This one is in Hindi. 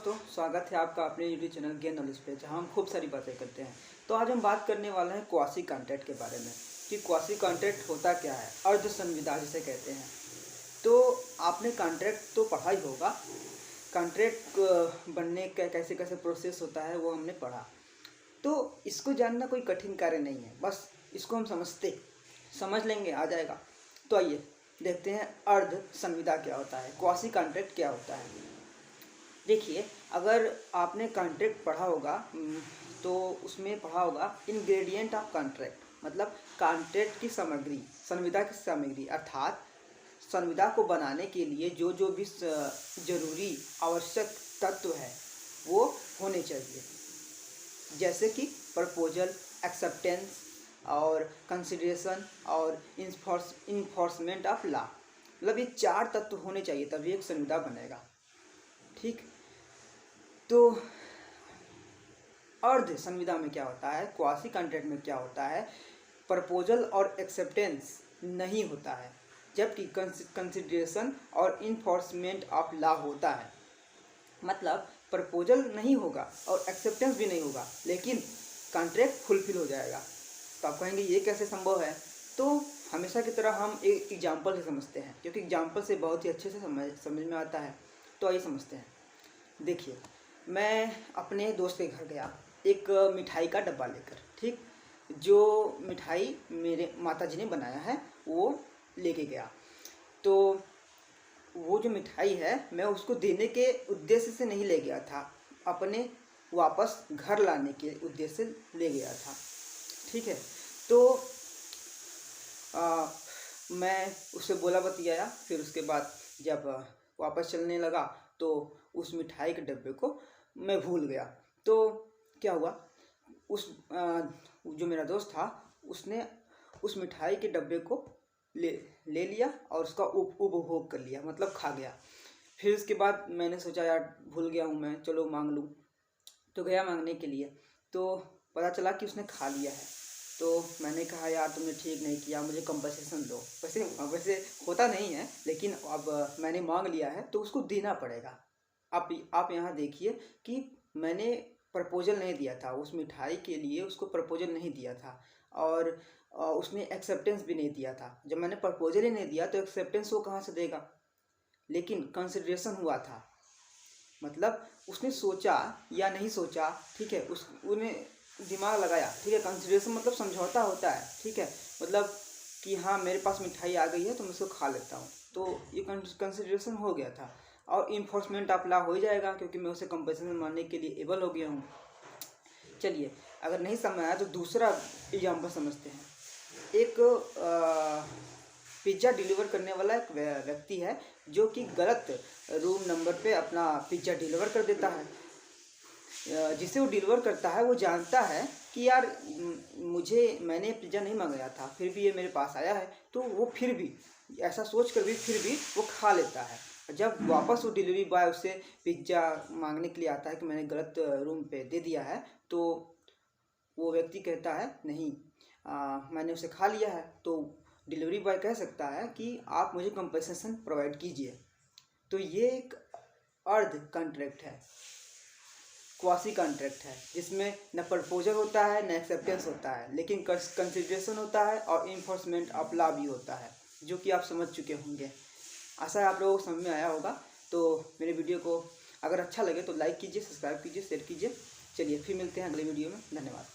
दोस्तों, स्वागत है आपका अपने यूट्यूब चैनल गेन नॉलेज पे, जहाँ हम खूब सारी बातें करते हैं। तो आज हम बात करने वाले हैं क्वासी कॉन्ट्रैक्ट के बारे में कि क्वासी कॉन्ट्रैक्ट होता क्या है, अर्ध संविदा जिसे कहते हैं। तो आपने कॉन्ट्रैक्ट तो पढ़ा ही होगा, कॉन्ट्रैक्ट बनने का कैसे कैसे प्रोसेस होता है वो हमने पढ़ा। तो इसको जानना कोई कठिन कार्य नहीं है, बस इसको हम समझ लेंगे, आ जाएगा। तो आइए देखते हैं अर्ध संविदा क्या होता है, क्वासी कॉन्ट्रैक्ट क्या होता है। देखिए, अगर आपने कॉन्ट्रैक्ट पढ़ा होगा तो उसमें पढ़ा होगा इंग्रेडिएंट ऑफ कॉन्ट्रैक्ट, मतलब कॉन्ट्रैक्ट की सामग्री, संविदा की सामग्री, अर्थात संविदा को बनाने के लिए जो जो भी जरूरी आवश्यक तत्व है वो होने चाहिए, जैसे कि प्रपोजल, एक्सेप्टेंस और कंसिडरेशन और इन्फोर्समेंट ऑफ लॉ। मतलब ये 4 तत्व होने चाहिए तभी एक संविदा बनेगा। ठीक, तो अर्ध संविदा में क्या होता है, क्वासी कॉन्ट्रैक्ट में क्या होता है, प्रपोजल और एक्सेप्टेंस नहीं होता है, जबकि कंसिडरेशन और इन्फोर्समेंट ऑफ लॉ होता है। मतलब प्रपोजल नहीं होगा और एक्सेप्टेंस भी नहीं होगा, लेकिन कॉन्ट्रैक्ट फुलफिल हो जाएगा। तो आप कहेंगे ये कैसे संभव है? तो हमेशा की तरह हम एक एग्जाम्पल से समझते हैं, क्योंकि एग्जाम्पल से बहुत ही अच्छे से समझ में आता है। तो आइए समझते हैं। देखिए, मैं अपने दोस्त के घर गया एक मिठाई का डब्बा लेकर। ठीक, जो मिठाई मेरे माताजी ने बनाया है वो लेके गया। तो वो जो मिठाई है मैं उसको देने के उद्देश्य से नहीं ले गया था, अपने वापस घर लाने के उद्देश्य से ले गया था। ठीक है, तो मैं उससे बोला बतियाया, फिर उसके बाद जब वापस चलने लगा तो उस मिठाई के डब्बे को मैं भूल गया। तो क्या हुआ, जो मेरा दोस्त था उसने उस मिठाई के डब्बे को ले लिया और उसका उपभोग कर लिया, मतलब खा गया। फिर उसके बाद मैंने सोचा यार भूल गया हूँ मैं, चलो मांग लूँ। तो गया मांगने के लिए, तो पता चला कि उसने खा लिया है। तो मैंने कहा यार तुमने ठीक नहीं किया, मुझे कंपनसेशन दो। वैसे होता नहीं है, लेकिन अब मैंने मांग लिया है तो उसको देना पड़ेगा। आप यहाँ देखिए कि मैंने प्रपोजल नहीं दिया था उस मिठाई के लिए, उसको प्रपोजल नहीं दिया था और उसने एक्सेप्टेंस भी नहीं दिया था। जब मैंने प्रपोजल ही नहीं दिया तो एक्सेप्टेंस वो कहाँ से देगा? लेकिन कंसिडरेशन हुआ था, मतलब उसने सोचा या नहीं सोचा, ठीक है, उसने दिमाग लगाया। ठीक है, कंसिडरेशन मतलब समझौता होता है। ठीक है, मतलब कि हाँ मेरे पास मिठाई आ गई है तो मैं इसको खा लेता हूँ, तो ये कंसिडरेशन हो गया था। और इन्फोर्समेंट ऑफ लॉ हो जाएगा, क्योंकि मैं उसे कंपनसेशन मानने के लिए एबल हो गया हूँ। चलिए, अगर नहीं समझ आया तो दूसरा एग्जाम्पल समझते हैं। एक पिज़्ज़ा डिलीवर करने वाला एक व्यक्ति है जो कि गलत रूम नंबर पे अपना पिज़्ज़ा डिलीवर कर देता है। जिसे वो डिलीवर करता है वो जानता है कि यार मैंने पिज़्ज़ा नहीं मंगाया था, फिर भी ये मेरे पास आया है। तो वो फिर भी ऐसा सोच कर भी फिर भी वो खा लेता है। जब वापस वो डिलीवरी बॉय उससे पिज़्ज़ा मांगने के लिए आता है कि मैंने गलत रूम पे दे दिया है, तो वो व्यक्ति कहता है नहीं, मैंने उसे खा लिया है। तो डिलीवरी बॉय कह सकता है कि आप मुझे कंपनसेशन प्रोवाइड कीजिए। तो ये एक अर्ध कॉन्ट्रैक्ट है, क्वासी कॉन्ट्रैक्ट है, जिसमें न प्रपोजल होता है न एक्सेप्टेंस होता है, लेकिन कंसिडरेशन होता है और इन्फोर्समेंट ऑफ लॉ भी होता है, जो कि आप समझ चुके होंगे। आशा है आप लोगों को समझ में आया होगा। तो मेरे वीडियो को अगर अच्छा लगे तो लाइक कीजिए, सब्सक्राइब कीजिए, शेयर कीजिए। चलिए फिर मिलते हैं अगले वीडियो में। धन्यवाद।